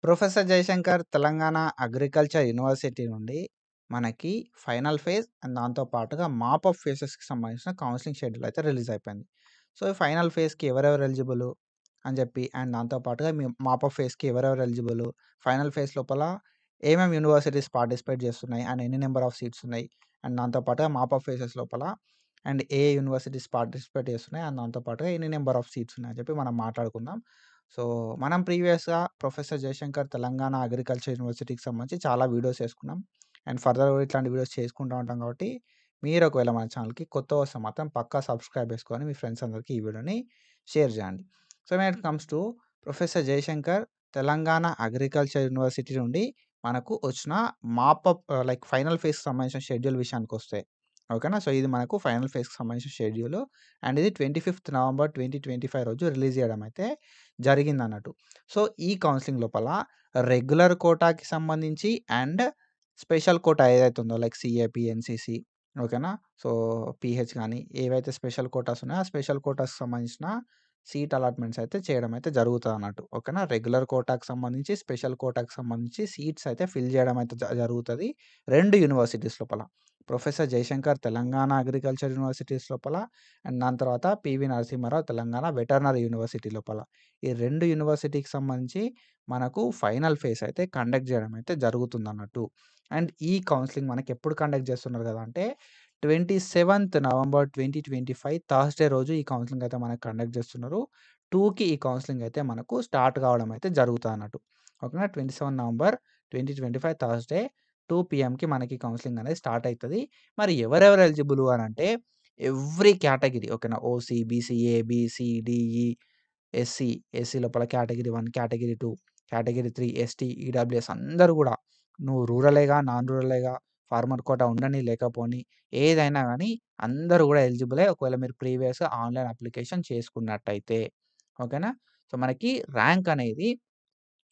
Professor Jayashankar Telangana agriculture university నుండి మనకి final phase and దాంతో పాటుగా మాపప్ ఫేజెస్‌కి సంబంధించిన కౌన్సెలింగ్ షెడ్యూల్ అయితే రిలీజ్ అయిపోయింది. సో, ఫైనల్ ఫేజ్‌కి ఎవరెవరు ఎలిజిబులు అని చెప్పి అండ్ దాంతో పాటుగా మాపప్ ఫేజ్‌కి ఎవరెవరు ఎలిజిబులు, ఫైనల్ ఫేజ్ లోపల ఏమేమి యూనివర్సిటీస్ పార్టిసిపేట్ చేస్తున్నాయి అండ్ ఎన్ని నంబర్ ఆఫ్ సీట్స్ ఉన్నాయి అండ్ దాంతో పాటుగా మాపప్ ఫేజెస్ లోపల అండ్ ఏ యూనివర్సిటీస్ పార్టిసిపేట్ చేస్తున్నాయి అండ్ దాంతో పాటుగా ఎన్ని నంబర్ ఆఫ్ సీట్స్ ఉన్నాయని చెప్పి మనం మాట్లాడుకుందాం. సో, మనం ప్రీవియస్‌గా ప్రొఫెసర్ జయశంకర్ తెలంగాణ అగ్రికల్చర్ యూనివర్సిటీకి సంబంధించి చాలా వీడియోస్ చేసుకున్నాం. అండ్ ఫర్దర్ కూడా ఇట్లాంటి వీడియోస్ చేసుకుంటా ఉంటాం కాబట్టి, మీరు ఒకవేళ మన ఛానల్‌కి కొత్తగా వస్తే మాత్రం పక్కా సబ్స్క్రైబ్ చేసుకొని మీ ఫ్రెండ్స్ అందరికీ ఈ వీడియోని షేర్ చేయండి. So, when it comes to professor Jayashankar Telangana agriculture university నుండి మనకు వచ్చిన లైక్ ఫైనల్ ఫేజ్‌కి సంబంధించిన షెడ్యూల్ విషయానికొస్తే ఓకేనా. సో, ఇది మనకు ఫైనల్ ఫేజ్‌కి సంబంధించిన షెడ్యూల్ అండ్ ఇది 25థ్ నవంబర్ 2025 రోజు రిలీజ్ చేయడం అయితే జరిగిందన్నట్టు. సో, ఈ కౌన్సెలింగ్ లోపల రెగ్యులర్ కోటాకి సంబంధించి అండ్ స్పెషల్ కోటా ఏదైతే ఉందో లైక్ సీఏపీ, ఎన్‌సీసీ ఓకేనా. సో, పీహెచ్ గాని ఏవైతే స్పెషల్ కోటాస్ ఉన్నాయో, ఆ స్పెషల్ కోటాస్‌కి సంబంధించిన సీట్ అలాట్‌మెంట్స్ అయితే చేయడం అయితే జరుగుతదన్నట్టు. ఓకేనా. రెగ్యులర్ కోటాకి సంబంధించి, స్పెషల్ కోటాకి సంబంధించి సీట్స్ అయితే ఫిల్ చేయడం అయితే జరుగుతది 2 యూనివర్సిటీస్ లోపల. Professor Jayashankar Telangana agriculture universities లోపల అండ్ దాని తర్వాత పివి నరసింహారావు తెలంగాణ వెటర్నరీ యూనివర్సిటీ లోపల. ఈ 2 యూనివర్సిటీకి సంబంధించి మనకు ఫైనల్ ఫేజ్ అయితే కండక్ట్ చేయడం అయితే జరుగుతుందన్నట్టు. అండ్ ఈ కౌన్సెలింగ్ మనకెప్పుడు కండక్ట్ చేస్తున్నారు కదా అంటే 27థ్ నవంబర్ 2025 థర్స్‌డే రోజు ఈ కౌన్సెలింగ్ అయితే మనకు కండక్ట్ చేస్తున్నారు. 2కి ఈ కౌన్సెలింగ్ అయితే మనకు స్టార్ట్ కావడం అయితే జరుగుతదన్నట్టు. ఓకేనా. 27 నవంబర్ 2025 థర్స్‌డే 2 పీఎంకి మనకి కౌన్సెలింగ్ అనేది స్టార్ట్ అయితది. మరి ఎవరెవరు ఎలిజిబుల్ అనంటే ఎవ్రి కేటగిరీ ఓకేనా. OC, BC, A, B, C, D, E, SC, SC లోపల category 1, category 2, category 3, ST, EWS అందరూ గూడా నువ్వు రూరలేగా, నాన్ రూరలేగా, ఫార్మర్ కోటా ఉండని లేకపోని ఏదైనా గానీ అందరూ గూడా ఎలిజిబులే. ఒకవేళ మీరు ప్రీవియస్‌గా ఆన్‌లైన్ అప్లికేషన్ చేసుకున్నట్టయితే. ఓకేనా. సో, మనకి ర్యాంక్ అనేది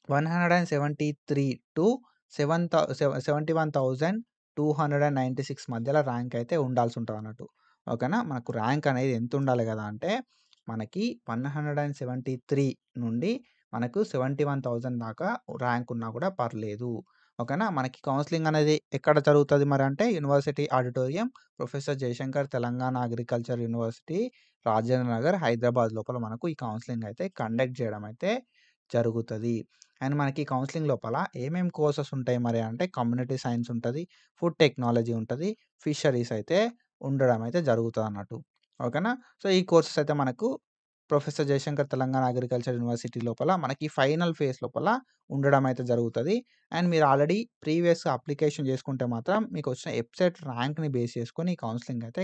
173 టు సెవెన్ థౌ సెవ 71,296 మధ్యలో ర్యాంక్ అయితే ఉండాల్సుంటదన్నట్టు. ఓకేనా. మనకు ర్యాంక్ అనేది ఎంతుండాలి గదా అంటే, మనకి 173 నుండి మనకు 71,000 దాకా ర్యాంక్ ఉన్నా గూడా పర్లేదు. ఓకేనా. మనకి కౌన్సెలింగ్ అనేది ఎక్కడ జరుగుతది మరంటే, university auditorium professor Jayashankar Telangana agriculture university Rajendra Nagar Hyderabad లోపల మనకు ఈ కౌన్సెలింగ్ అయితే కండక్ట్ జేయడం అయితే జరుగుతది. అండ్ మనకి కౌన్సెలింగ్ లోపల ఏమేం కోర్సెస్ ఉంటాయి మరి అంటే కమ్యూనిటీ సైన్స్ ఉంటది, ఫుడ్ టెక్నాలజీ ఉంటది, ఫిషరీస్ అయితే ఉండడం అయితే జరుగుతదన్నట్టు. ఓకేనా. సో, ఈ కోర్సెస్ అయితే మనకు professor Jayashankar Telangana agriculture university లోపల మనకి ఫైనల్ ఫేజ్ లోపల ఉండడం అయితే జరుగుతది. అండ్ మీరు ఆల్రెడీ ప్రీవియస్‌గా అప్లికేషన్ చేసుకుంటే మాత్రం మీకొచ్చిన వెబ్‌సైట్ ర్యాంక్‌ని బేస్ చేసుకొని ఈ కౌన్సెలింగ్ అయితే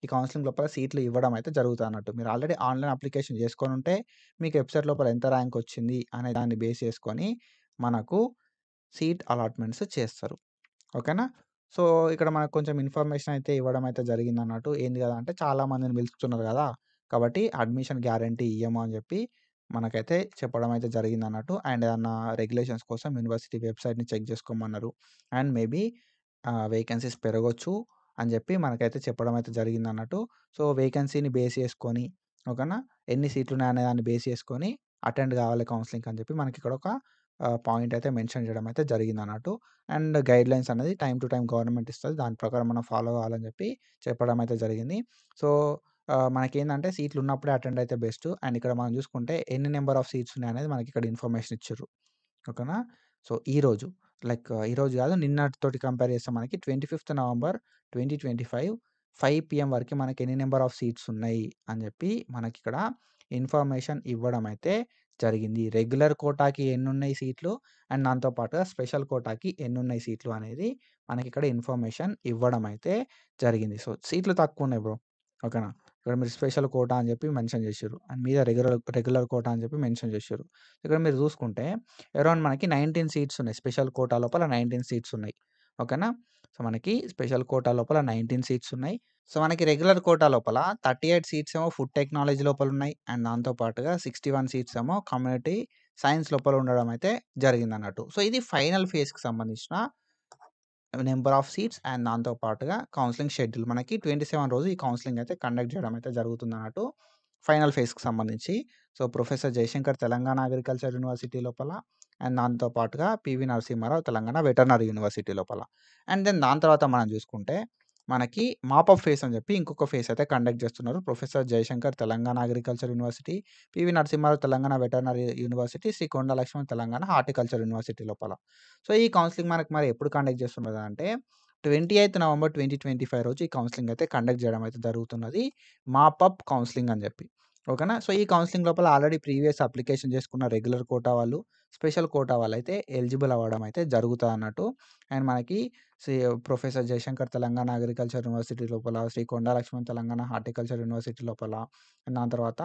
ఈ కౌన్సెలింగ్ లోపల సీట్లు ఇవ్వడం అయితే జరుగుతదన్నట్టు. మీరు ఆల్రెడీ ఆన్‌లైన్ అప్లికేషన్ చేసుకొనుంటే మీకు వెబ్‌సైట్ లోపల ఎంత ర్యాంక్ వచ్చింది అనే దాన్ని బేస్ చేసుకొని మనకు సీట్ అలాట్‌మెంట్స్ చేస్తారు. ఓకేనా. సో, ఇక్కడ మనకు కొంచెం ఇన్ఫర్మేషన్ అయితే ఇవ్వడం అయితే జరిగిందన్నట్టు. ఏంది గదా అంటే చాలా మందిని పిలుస్తున్నారు గదా. కాబట్టి అడ్మిషన్ గ్యారంటీ ఇయ్యము అని జెప్పి మనకైతే చెప్పడం అయితే జరిగిందన్నట్టు. అండ్ ఏదన్నా రెగ్యులేషన్స్ కోసం యూనివర్సిటీ వెబ్‌సైట్‌ని చెక్ జేసుకోమన్నారు. అండ్ మేబీ వేకెన్సీస్ పెరగొచ్చు అని జెప్పి మనకైతే చెప్పడం అయితే జరిగిందన్నట్టు. సో, వేకెన్సీని బేస్ చేసుకొని ఓకేనా. ఎన్ని సీట్లున్నాయనే దాన్ని బేస్ చేసుకొని అటెండ్ గావాలి కౌన్సెలింగ్‌కి అని జెప్పి మనకిక్కడ ఒక పాయింట్ అయితే మెన్షన్ జేయడం అయితే జరిగిందన్నట్టు. అండ్ గైడ్‌లైన్స్ అనేది టైమ్ టు టైమ్ గవర్నమెంట్ ఇస్తది. దాని ప్రకారం మనం ఫాలో కావాలని చెప్పి చెప్పడం అయితే జరిగింది. సో, మనకేందంటే సీట్లు ఉన్నప్పుడే అటెండ్ అయితే బెస్ట్. అండ్ ఇక్కడ మనం చూసుకుంటే ఎన్ని నంబర్ ఆఫ్ సీట్స్ ఉన్నాయనేది మనకిక్కడ ఇన్ఫర్మేషన్ ఇచ్చిర్రు. ఓకేనా. సో, ఈరోజు కాదు నిన్నటితోటి కంపేర్ చేస్తే మనకి 25థ్ నవంబర్ 2025 5 పీఎం వరకి మనకి ఎన్ని నంబర్ ఆఫ్ సీట్స్ ఉన్నాయి అని చెప్పి మనకిక్కడ ఇన్ఫర్మేషన్ ఇవ్వడం అయితే జరిగింది. రెగ్యులర్ కోటాకి ఎన్నున్నాయి సీట్లు అండ్ దాంతో పాటుగా స్పెషల్ కోటాకి ఎన్నున్నాయి సీట్లు అనేది మనకిక్కడ ఇన్ఫర్మేషన్ ఇవ్వడం అయితే జరిగింది. సో, సీట్లు తక్కువున్నాయి బ్రో. ఓకేనా. ఇక్కడ మీరు స్పెషల్ కోటా అని చెప్పి మెన్షన్ చేషిర్రు. అండ్ మీద రెగ్యులర్ కోటా అని చెప్పి మెన్షన్ చేషిర్రు. ఇక్కడ మీరు చూసుకుంటే అరౌండ్ మనకి 19 సీట్స్ ఉన్నాయి. స్పెషల్ కోటా లోపల 19 సీట్స్ ఉన్నాయి. ఓకేనా. సో, మనకి స్పెషల్ కోటా లోపల 19 సీట్స్ ఉన్నాయి. సో, మనకి రెగ్యులర్ కోటా లోపల 38 సీట్స్ ఏమో ఫుడ్ టెక్నాలజీ లోపలున్నాయి. అండ్ దాంతో పాటుగా 61 సీట్స్ ఏమో కమ్యూనిటీ సైన్స్ లోపల ఉండడం అయితే జరిగిందన్నట్టు. సో, ఇది ఫైనల్ ఫేజ్‌కి సంబంధించిన నంబర్ ఆఫ్ సీట్స్ అండ్ దాంతో పాటుగా కౌన్సెలింగ్ షెడ్యూల్. మనకి 27 రోజు ఈ కౌన్సెలింగ్ అయితే కండక్ట్ చేయడం అయితే జరుగుతుందన్నట్టు. ఫైనల్ ఫేజ్‌కి సంబంధించి. So, professor Jayashankar Telangana agriculture university లోపల అండ్ దాంతో పాటుగా పివి నరసింహారావు తెలంగాణ వెటర్నరీ యూనివర్సిటీ లోపల. అండ్ దెన్ దాని తర్వాత మనం చూసుకుంటే మనకి మాపప్ ఫేస్ అని చెప్పి ఇంకొక ఫేస్ అయితే కండక్ట్ చేస్తున్నారు. Professor Jayashankar Telangana agriculture university, PV Narasimha Rao Telangana veterinary university, Shri Konda Laxman Telangana horticulture university లోపల. సో, ఈ కౌన్సెలింగ్ మనకు మరి ఎప్పుడు కండక్ట్ చేస్తున్నారు అంటే 28థ్ నవంబర్ 2025 రోజు ఈ కౌన్సెలింగ్ అయితే కండక్ట్ చేయడం అయితే జరుగుతున్నది. మాపప్ కౌన్సెలింగ్ అని చెప్పి. ఓకేనా. సో, ఈ కౌన్సెలింగ్ లోపల ఆల్రెడీ ప్రీవియస్ అప్లికేషన్ చేసుకున్న రెగ్యులర్ కోటా వాళ్ళు, స్పెషల్ కోటా వాళ్ళైతే ఎలిజిబుల్ అవ్వడం అయితే జరుగుతదన్నట్టు. అండ్ మనకి Shri professor Jayashankar Telangana agriculture university లోపల, శ్రీ కొండా లక్ష్మణ్ తెలంగాణ హార్టికల్చర్ యూనివర్సిటీ లోపల, దాని తర్వాత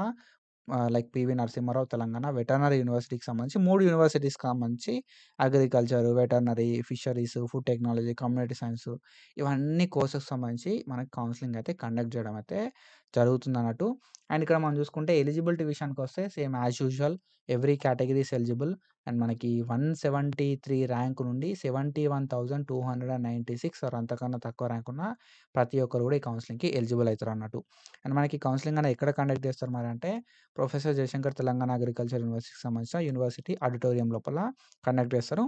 లైక్ పివి నరసింహారావు తెలంగాణ వెటర్నరీ యూనివర్సిటీకి సంబంధించి 3 యూనివర్సిటీస్‌కి సంబంధించి agriculture, veterinary, fisheries, food technology, community science ఇవన్నీ కోర్సెస్‌కి సంబంధించి మనకి కౌన్సెలింగ్ అయితే కండక్ట్ చేయడం అయితే జరుగుతుందన్నట్టు. అండ్ ఇక్కడ మనం చూసుకుంటే ఎలిజిబిలిటీ విషయానికొస్తే same as usual every category is eligible. And మనకి 173 ర్యాంక్ నుండి 71,296 ఆర్ అంతకన్నా తక్కువ ర్యాంక్ ఉన్న ప్రతి ఒక్కరు కూడా ఈ కౌన్సెలింగ్‌కి ఎలిజిబుల్ అయితారన్నట్టు. అండ్ మనకి కౌన్సెలింగ్ అనేది ఎక్కడ కండక్ట్ చేస్తారు మరి అంటే ప్రొఫెసర్ జయశంకర్ తెలంగాణ అగ్రికల్చర్ యూనివర్సిటీకి సంబంధించిన యూనివర్సిటీ ఆడిటోరియం లోపల కండక్ట్ చేస్తారు.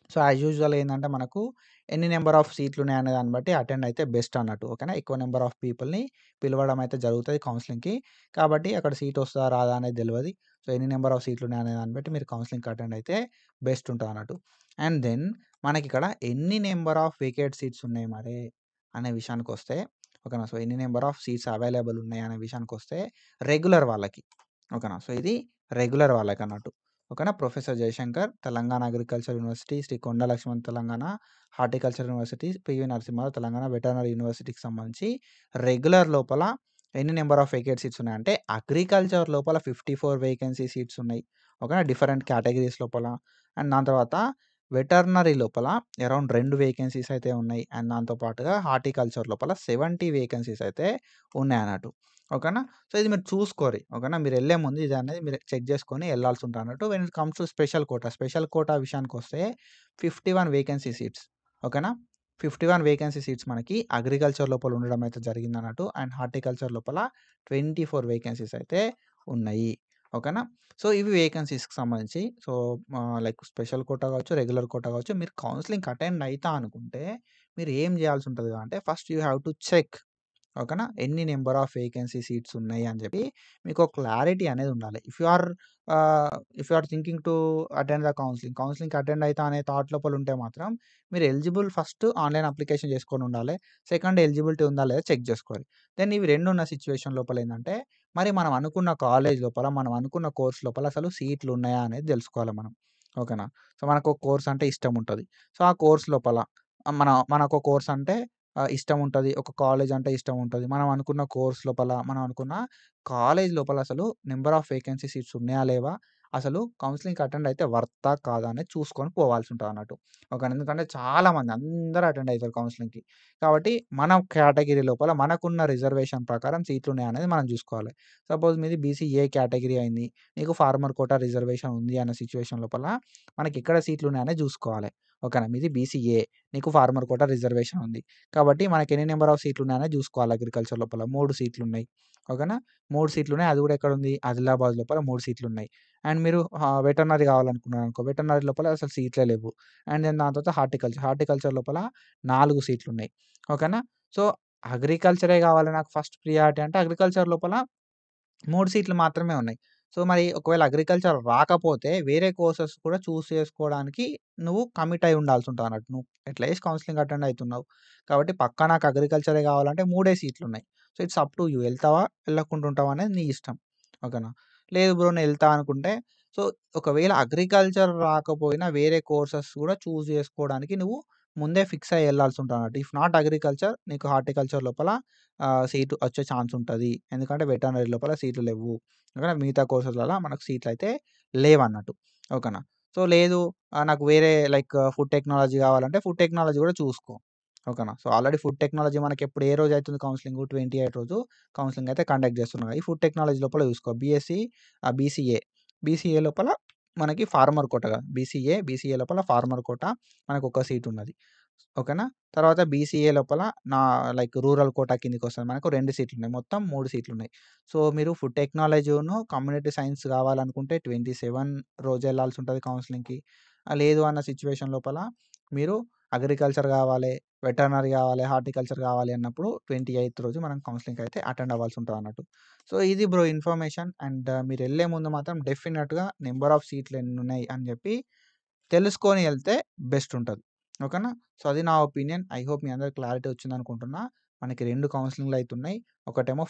సో, యాజ్ యూజువల్ ఏందంటే మనకు ఎన్ని నంబర్ ఆఫ్ సీట్లు ఉన్నాయనే దాన్ని బట్టి అటెండ్ అయితే బెస్ట్ అన్నట్టు. ఓకేనా. ఎక్కువ నంబర్ ఆఫ్ పీపుల్‌ని పిలవడం అయితే జరుగుతది కౌన్సెలింగ్‌కి. కాబట్టి అక్కడ సీట్ వస్తదా రాదా అనేది తెలవది. సో, ఎన్ని నంబర్ ఆఫ్ సీట్లు ఉన్నాయనే దాన్ని బట్టి మీరు కౌన్సెలింగ్‌కి అటెండ్ అయితే బెస్ట్ ఉంటదన్నట్టు. అండ్ దెన్ మనకిక్కడ ఎన్ని నంబర్ ఆఫ్ వేకేట్ సీట్స్ ఉన్నాయి మరి అనే విషయానికొస్తే ఓకేనా. సో, ఎన్ని నంబర్ ఆఫ్ సీట్స్ అవైలబుల్ ఉన్నాయి అనే విషయానికొస్తే రెగ్యులర్ వాళ్ళకి. ఓకేనా. సో, ఇది రెగ్యులర్ వాళ్ళకన్నట్టు. ఓకేనా. Professor Jayashankar Telangana agriculture university, Shri Konda Laxman Telangana horticulture university, PV Narasimha Rao Telangana veterinary యూనివర్సిటీకి సంబంధించి రెగ్యులర్ లోపల ఎన్ని నంబర్ ఆఫ్ వేకేట్ సీట్స్ ఉన్నాయంటే అగ్రికల్చర్ లోపల 54 వేకెన్సీ సీట్స్ ఉన్నాయి. ఓకేనా. డిఫరెంట్ కేటగిరీస్ లోపల. అండ్ దాని తర్వాత వెటర్నరీ లోపల అరౌండ్ 2 వేకెన్సీస్ అయితే ఉన్నాయి. అండ్ దాంతో పాటుగా హార్టికల్చర్ లోపల 70 వేకెన్సీస్ అయితే ఉన్నాయన్నట్టు. ఓకేనా. సో, ఇది మీరు చూసుకోరి. ఓకేనా. మీరెళ్ళే ముందు ఇది అనేది మీరు చెక్ చేసుకొని ఎళ్ళాల్సి ఉంటదన్నట్టు. When it comes to special quota విషయానికొస్తే 51 వేకెన్సీ సీట్స్. ఓకేనా. 51 వేకెన్సీ సీట్స్ మనకి అగ్రికల్చర్ లోపల ఉండడం అయితే జరిగిందన్నట్టు. అండ్ హార్టికల్చర్ లోపల 24 వేకెన్సీస్ అయితే ఉన్నాయి. ఓకేనా. సో, ఇవి వేకెన్సీస్‌కి సంబంధించి. సో, లైక్ స్పెషల్ కోటా కావచ్చు, రెగ్యులర్ కోటా కావచ్చు. మీరు కౌన్సెలింగ్‌కి అటెండ్ అయితా అనుకుంటే మీరు ఏం చేయాల్సి ఉంటది అంటే first you have to check. ఓకేనా. ఎన్ని నంబర్ ఆఫ్ వేకెన్సీ సీట్స్ ఉన్నాయి అని చెప్పి మీకు ఒక క్లారిటీ అనేది ఉండాలి. If you are thinking to attend the కౌన్సెలింగ్‌కి అటెండ్ అయితా అనే థాట్ లోపల ఉంటే మాత్రం మీరు ఎలిజిబుల్ ఫస్ట్ ఆన్‌లైన్ అప్లికేషన్ చేసుకొని ఉండాలి. సెకండ్ ఎలిజిబిలిటీ ఉందా లేదా చెక్ చేసుకోవాలి. దెన్ ఇవి 2 ఉన్న సిట్యుయేషన్ లోపల ఏందంటే మరి మనం అనుకున్న కాలేజ్ లోపల, మనం అనుకున్న కోర్స్ లోపల అసలు సీట్లు ఉన్నాయా అనేది తెలుసుకోవాలి మనం. ఓకేనా. సో, మనకు ఒక కోర్స్ అంటే ఇష్టం ఉంటది. సో, ఆ కోర్స్ లోపల మనకు కోర్స్ అంటే ఇష్టం ఉంటది. ఒక కాలేజ్ అంటే ఇష్టం ఉంటది. మనం అనుకున్న కోర్స్ లోపల, మనం అనుకున్న కాలేజ్ లోపల అసలు నంబర్ ఆఫ్ వేకెన్సీ సీట్స్ ఉన్నాయా? లేవా? అసలు కౌన్సెలింగ్‌కి అటెండ్ అయితే వర్తా? కాదా? అనేది చూసుకొని పోవాల్సి ఉంటదన్నట్టు. ఓకేనా. ఎందుకంటే చాలామంది అందరూ అటెండ్ అయితారు కౌన్సెలింగ్‌కి. కాబట్టి మన కేటగిరీ లోపల మనకున్న రిజర్వేషన్ ప్రకారం సీట్లు ఉన్నాయనేది మనం చూసుకోవాలి. సపోజ్ మీది బీసీఏ కేటగిరీ అయింది. నీకు ఫార్మర్ కోటా రిజర్వేషన్ ఉంది అన్న సిట్యుయేషన్ లోపల మనకి ఎక్కడ సీట్లు ఉన్నాయనేది చూసుకోవాలి. ఓకేనా. మీది బీసీఏ. నీకు ఫార్మర్ కోటా రిజర్వేషన్ ఉంది. కాబట్టి మనకి ఎన్ని నంబర్ ఆఫ్ సీట్లు ఉన్నాయనేది చూసుకోవాలి అగ్రికల్చర్ లోపల. 3 సీట్లున్నాయి. ఓకేనా. 3 సీట్లున్నాయి. అది కూడా ఎక్కడుంది? ఆదిలాబాద్ లోపల 3 సీట్లున్నాయి. అండ్ మీరు వెటర్నరీ కావాలనుకున్నారనుకో, వెటర్నరీ లోపల అసలు సీట్లే లేవు. అండ్ దెన్ దాని తర్వాత హార్టికల్చర్ లోపల 4 సీట్లున్నాయి. ఓకేనా. సో, అగ్రికల్చరే కావాలి నాకు ఫస్ట్ ప్రియారిటీ అంటే అగ్రికల్చర్ లోపల 3 సీట్లు మాత్రమే ఉన్నాయి. సో, మరి ఒకవేళ అగ్రికల్చర్ రాకపోతే వేరే కోర్సెస్ కూడా చూజ్ చేసుకోవడానికి నువ్వు కమిట్ అయి ఉండాల్సుంటదన్నట్టు. నువ్వు ఎట్లీస్ట్ కౌన్సెలింగ్ అటెండ్ అయితున్నావు. కాబట్టి పక్కా నాకు అగ్రికల్చరే కావాలంటే 3 సీట్లున్నాయి. So, it's up to you. ఎళ్తావా? ఎళ్ళకుండా ఉంటావా? అనేది నీ ఇష్టం. ఓకేనా. లేదు బ్రో నేను ఎళ్తా అనుకుంటే సో, ఒకవేళ అగ్రికల్చర్ రాకపోయినా వేరే కోర్సెస్ కూడా చూజ్ చేసుకోవడానికి నువ్వు ముందే ఫిక్స్ అయ్యి ఎళ్ళాల్సుంటదన్నట్టు. ఇఫ్ నాట్ అగ్రికల్చర్ నీకు హార్టికల్చర్ లోపల సీటు వచ్చే ఛాన్స్ ఉంటది. ఎందుకంటే వెటర్నరీ లోపల సీట్లు లెవ్వు. ఓకేనా. మిగతా కోర్సెస్‌లల్ల మనకు సీట్లయితే లేవన్నట్టు. ఓకేనా. సో, లేదు నాకు వేరే లైక్ ఫుడ్ టెక్నాలజీ కావాలంటే ఫుడ్ టెక్నాలజీ కూడా చూసుకో. ఓకేనా. సో, ఆల్రెడీ ఫుడ్ టెక్నాలజీ మనకెప్పుడు ఏ రోజు అయితుంది కౌన్సెలింగు 28 రోజు కౌన్సెలింగ్ అయితే కండక్ట్ చేస్తున్నారు. ఈ ఫుడ్ టెక్నాలజీ లోపల చూసుకో. బీసీఏ. బీసీఏ లోపల మనకి ఫార్మర్ కోటా కాదు. బీసీఏ లోపల ఫార్మర్ కోటా మనకొక సీట్ ఉన్నది. ఓకేనా. తర్వాత బీసీఏ లోపల నా లైక్ రూరల్ కోటా కిందకొస్తది. మనకు 2 సీట్లున్నాయి. మొత్తం 3 సీట్లున్నాయి. సో, మీరు ఫుడ్ టెక్నాలజీను, కమ్యూనిటీ సైన్స్ కావాలనుకుంటే 27 రోజెళ్ళాల్సుంటది కౌన్సెలింగ్‌కి. లేదు అన్న సిట్యుయేషన్ లోపల మీరు అగ్రికల్చర్ గావాలి, వెటర్నరీ గావాలి, హార్టికల్చర్ గావాలి అన్నప్పుడు 28థ్ రోజు మనం కౌన్సెలింగ్‌కయితే అటెండ్ అవ్వాల్సుంటదన్నట్టు. సో, ఇది బ్రో ఇన్ఫర్మేషన్. అండ్ మీరెళ్ళే ముందు మాత్రం డెఫినిట్‌గా నంబర్ ఆఫ్ సీట్లు ఎన్నున్నాయి అని జెప్పి తెలుసుకొని ఎళ్తే బెస్ట్ ఉంటది. ఓకేనా. సో, అది నా ఒపీనియన్. ఐ హోప్ మీ అందరికి క్లారిటీ వచ్చిందనుకుంటున్నా. మనకి 2 కౌన్సెలింగ్‌లయితున్నాయి. ఒకటేమో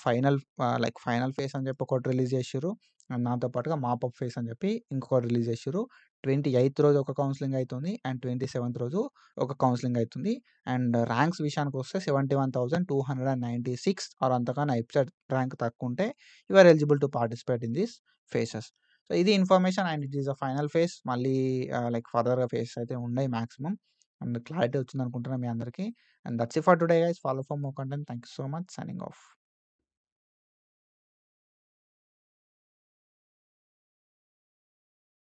లైక్ ఫైనల్ ఫేజ్ అని చెప్పి ఒకటి రిలీజ్ చేషిర్రు. అండ్ దాంతో పాటుగా మాపప్ ఫేజ్ అని చెప్పి ఇంకొకటి రిలీజ్ చేషిర్రు. 28థ్ రోజు ఒక కౌన్సెలింగ్ అయితుంది. అండ్ 27థ్ రోజు ఒక కౌన్సెలింగ్ అయితుంది. అండ్ ర్యాంక్స్ విషయానికొస్తే 71,296 ఆర్ అంతకన్నా ఎబ్సర్డ్ ర్యాంక్ తక్కువుంటే you are eligible to participate in these phases. So, ఇది information and it is the final phase. మళ్ళీ లైక్ ఫర్దర్‌గా ఫేజెస్ అయితే ఉన్నాయి మాక్సిమం. అండ్ క్లారిటీ వచ్చిందనుకుంటున్నా మీ అందరికి. And that's it for today guys. Follow for more content. Thank you so much. Signing of.